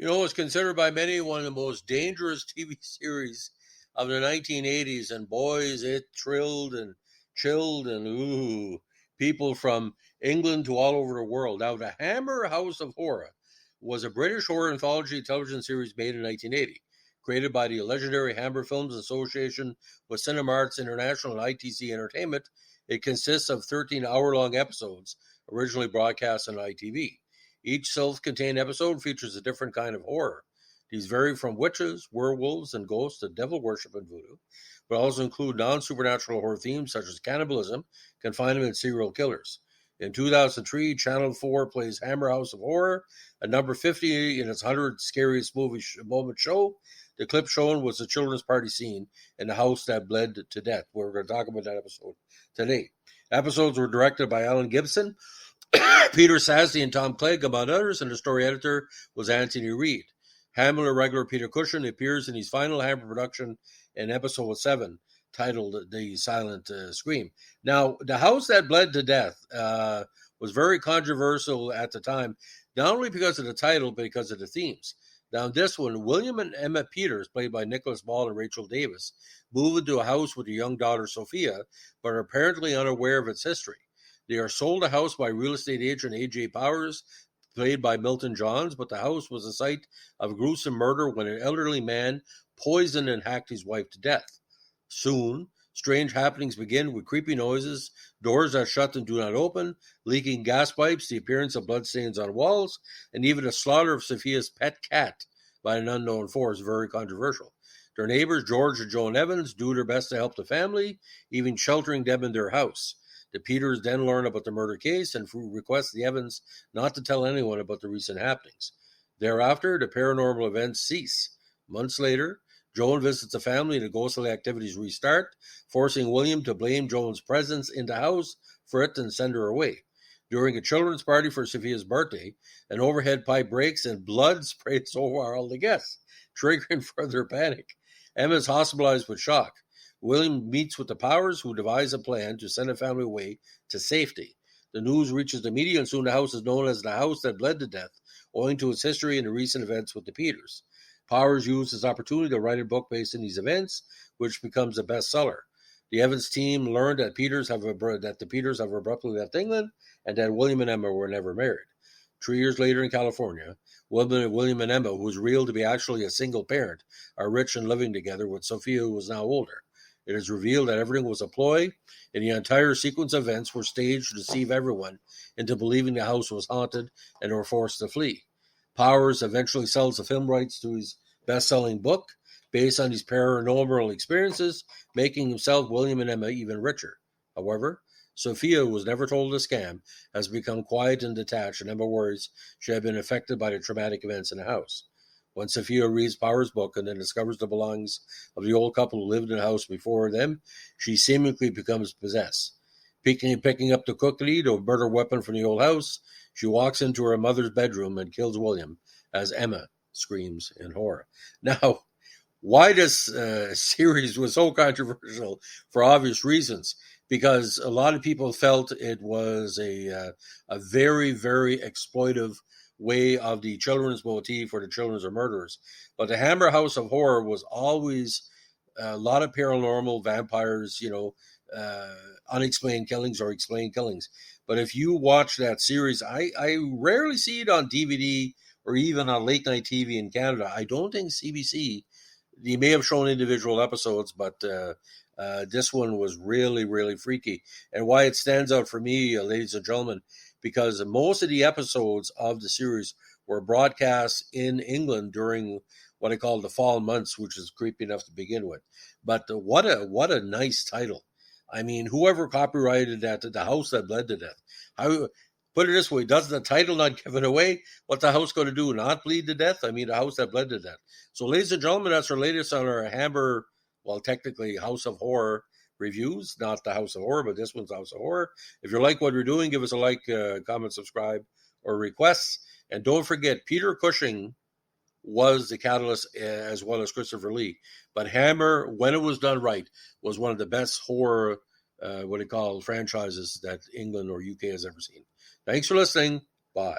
It's considered by many one of the most dangerous TV series of the 1980s, and boys, it thrilled and chilled and people from England to all over the world. Now, The Hammer House of Horror was a British horror anthology television series made in 1980, created by the legendary Hammer Films Association with Cinemarts International and ITC Entertainment. It consists of 13 hour-long episodes, originally broadcast on ITV. Each self-contained episode features a different kind of horror. These vary from witches, werewolves, and ghosts to devil worship and voodoo, but also include non-supernatural horror themes such as cannibalism, confinement, and serial killers. In 2003, Channel 4 plays Hammer House of Horror, at number 50 in its 100 Scariest Moment show. The clip shown was the children's party scene in the house that bled to death. We're going to talk about that episode today. Episodes were directed by Alan Gibson, Peter Sasdy, and Tom Clegg, among others, and the story editor was Anthony Reed. Hammer regular Peter Cushing appears in his final Hammer production in episode 7, titled The Silent Scream. Now, The House That Bled to Death was very controversial at the time, not only because of the title, but because of the themes. Now, in this one, William and Emma Peters, played by Nicholas Ball and Rachel Davis, move into a house with a young daughter, Sophia, but are apparently unaware of its history. They are sold a house by real estate agent A.J. Powers, played by Milton Johns, but the house was the site of a gruesome murder when an elderly man poisoned and hacked his wife to death. Soon, strange happenings begin with creepy noises, doors that shut and do not open, leaking gas pipes, the appearance of bloodstains on walls, and even the slaughter of Sophia's pet cat by an unknown force, very controversial. Their neighbors, George and Joan Evans, do their best to help the family, even sheltering them in their house. The Peters then learn about the murder case and request the Evans not to tell anyone about the recent happenings. Thereafter, the paranormal events cease. Months later, Joan visits the family and the ghostly activities restart, forcing William to blame Joan's presence in the house for it and send her away. During a children's party for Sophia's birthday, an overhead pipe breaks and blood sprays over all the guests, triggering further panic. Emma is hospitalized with shock. William meets with the Powers, who devise a plan to send the family away to safety. The news reaches the media, and soon the house is known as the House That Bled to Death, owing to its history and the recent events with the Peters. Powers used this opportunity to write a book based on these events, which becomes a bestseller. The Evans team learned that the Peters have abruptly left England, and that William and Emma were never married. 3 years later in California, William and Emma, who is revealed to be actually a single parent, are rich and living together with Sophia, who is now older. It is revealed that everything was a ploy, and the entire sequence of events were staged to deceive everyone into believing the house was haunted and were forced to flee. Powers eventually sells the film rights to his best-selling book based on his paranormal experiences, making himself, William, and Emma even richer. However, Sophia, who was never told of the scam, has become quiet and detached, and Emma worries she had been affected by the traumatic events in the house. When Sophia reads Powers' book and then discovers the belongings of the old couple who lived in the house before them, she seemingly becomes possessed. Picking up the cookie, the murder weapon from the old house, she walks into her mother's bedroom and kills William as Emma screams in horror. Now, why this series was so controversial? For obvious reasons. Because a lot of people felt it was a very, very exploitive way of the children's motif for the children's murderers. But the Hammer House of Horror was always a lot of paranormal, vampires, unexplained killings or explained killings. But if you watch that series, I rarely see it on DVD or even on late night TV in Canada. I don't think CBC, they may have shown individual episodes, but this one was really, really freaky. And why it stands out for me, ladies and gentlemen, because most of the episodes of the series were broadcast in England during what I call the fall months, which is creepy enough to begin with. But what a nice title. I mean, whoever copyrighted that, The House That Bled to Death. Put it this way, doesn't the title not give it away? What's the house going to do, not bleed to death? I mean, The House That Bled to Death. So, ladies and gentlemen, that's our latest on our Hammer, well, technically House of Horror reviews, not the House of Horror, but this one's House of Horror. If you like what we're doing, give us a like, comment, subscribe, or requests. And don't forget, Peter Cushing was the catalyst as well as Christopher Lee. But Hammer, when it was done right, was one of the best horror, franchises that England or UK has ever seen. Thanks for listening. Bye.